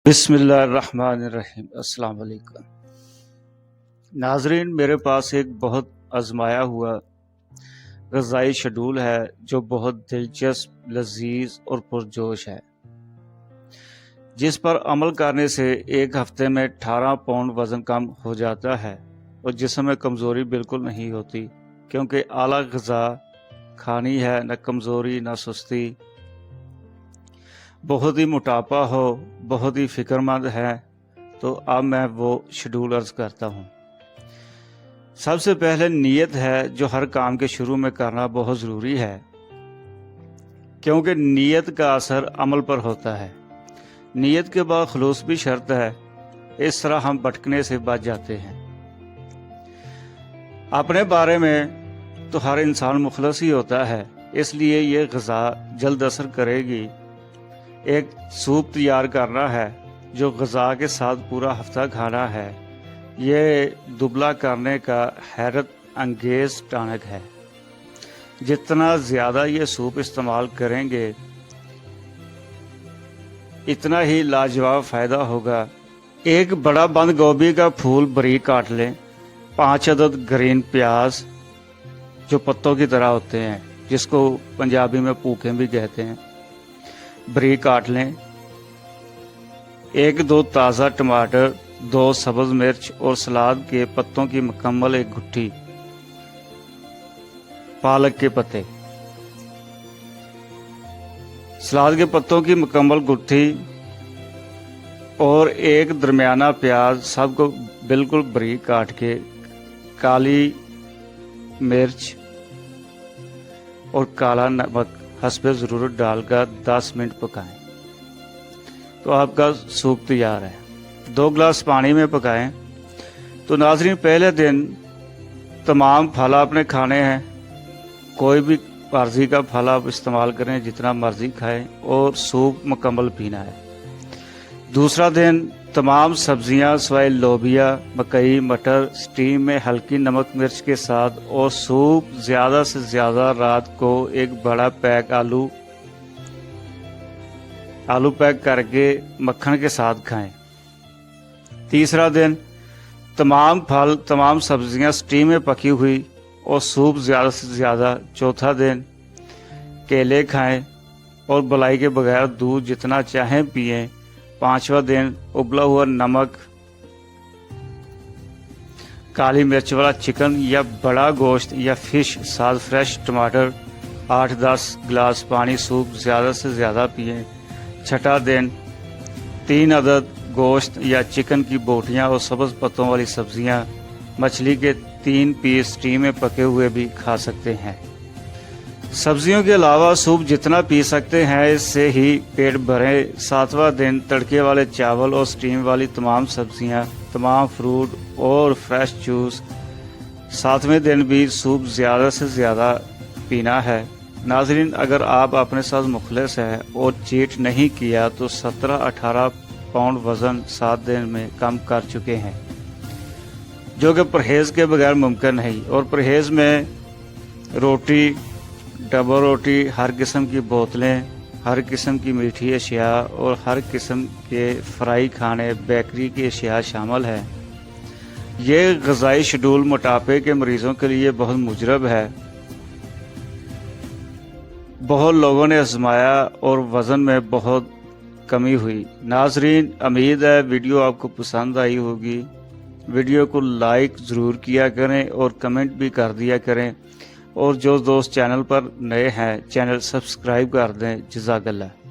بسم اللہ الرحمن الرحیم۔ السلام علیکم ناظرین، میرے پاس ایک بہت آزمایا ہوا غذائی شیڈول ہے جو بہت دلچسپ، لذیذ اور پرجوش ہے، جس پر عمل کرنے سے ایک ہفتے میں 18 پاؤنڈ وزن کم ہو جاتا ہے اور جسم میں کمزوری بالکل نہیں ہوتی، کیونکہ اعلیٰ غذا کھانی ہے، نہ کمزوری نہ سستی۔ بہت ہی موٹاپا ہو، بہت ہی فکر مند ہے تو اب میں وہ شیڈول عرض کرتا ہوں۔ سب سے پہلے نیت ہے، جو ہر کام کے شروع میں کرنا بہت ضروری ہے، کیونکہ نیت کا اثر عمل پر ہوتا ہے۔ نیت کے بعد خلوص بھی شرط ہے، اس طرح ہم بھٹکنے سے بچ جاتے ہیں۔ اپنے بارے میں تو ہر انسان مخلص ہی ہوتا ہے، اس لیے یہ غذا جلد اثر کرے گی۔ ایک سوپ تیار کرنا ہے جو غذا کے ساتھ پورا ہفتہ کھانا ہے، یہ دبلا کرنے کا حیرت انگیز ٹانک ہے۔ جتنا زیادہ یہ سوپ استعمال کریں گے اتنا ہی لاجواب فائدہ ہوگا۔ ایک بڑا بند گوبھی کا پھول باریک کاٹ لیں، 5 عدد گرین پیاز جو پتوں کی طرح ہوتے ہیں، جس کو پنجابی میں پوکھیں بھی کہتے ہیں، باریک کاٹ لیں۔ 1-2 تازہ ٹماٹر، 2 سبز مرچ اور سلاد کے پتوں کی مکمل 1 گٹھی، پالک کے پتے، سلاد کے پتوں کی مکمل گٹھی اور 1 درمیانہ پیاز، سب کو بالکل باریک کاٹ کے، کالی مرچ اور کالا نمک حسب ضرورت ڈال کر 10 منٹ پکائیں تو آپ کا سوپ تیار ہے۔ 2 گلاس پانی میں پکائیں۔ تو ناظرین، پہلے دن تمام پھل آپ نے کھانے ہیں، کوئی بھی مرضی کا پھل آپ استعمال کریں، جتنا مرضی کھائیں، اور سوپ مکمل پینا ہے۔ دوسرا دن تمام سبزیاں سوائے لوبیا، مکئی، مٹر سٹیم میں ہلکی نمک مرچ کے ساتھ، اور سوپ زیادہ سے زیادہ رات کو 1 بڑا پیک آلو پیک کر کے مکھن کے ساتھ کھائیں۔ تیسرا دن تمام پھل، تمام سبزیاں سٹیم میں پکی ہوئی اور سوپ زیادہ سے زیادہ۔ چوتھا دن کیلے کھائیں اور بلائی کے بغیر دودھ جتنا چاہیں پئیں۔ 5واں دن ابلا ہوا نمک، کالی مرچ والا چکن یا بڑا گوشت یا فش، ساتھ فریش ٹماٹر، 8-10 گلاس پانی، سوپ زیادہ سے زیادہ پئیں۔ چھٹا دن 3 عدد گوشت یا چکن کی بوٹیاں اور سبز پتوں والی سبزیاں، مچھلی کے 3 پیس سٹیم میں پکے ہوئے بھی کھا سکتے ہیں۔ سبزیوں کے علاوہ سوپ جتنا پی سکتے ہیں اس سے ہی پیٹ بھریں۔ 7واں دن تڑکے والے چاول اور سٹیم والی تمام سبزیاں، تمام فروٹ اور فریش جوس۔ 7ویں دن بھی سوپ زیادہ سے زیادہ پینا ہے۔ ناظرین، اگر آپ اپنے ساتھ مخلص ہیں اور چیٹ نہیں کیا تو 17-18 پاؤنڈ وزن 7 دن میں کم کر چکے ہیں، جو کہ پرہیز کے بغیر ممکن نہیں۔ اور پرہیز میں روٹی، ڈبل روٹی، ہر قسم کی بوتلیں، ہر قسم کی میٹھی اشیاء اور ہر قسم کے فرائی کھانے، بیکری کی اشیاء شامل ہیں۔ یہ غذائی شیڈول موٹاپے کے مریضوں کے لیے بہت مجرب ہے۔ بہت لوگوں نے آزمایا اور وزن میں بہت کمی ہوئی۔ ناظرین، امید ہے ویڈیو آپ کو پسند آئی ہوگی۔ ویڈیو کو لائک ضرور کیا کریں اور کمنٹ بھی کر دیا کریں، اور جو دوست چینل پر نئے ہیں چینل سبسکرائب کر دیں۔ جزاک اللہ۔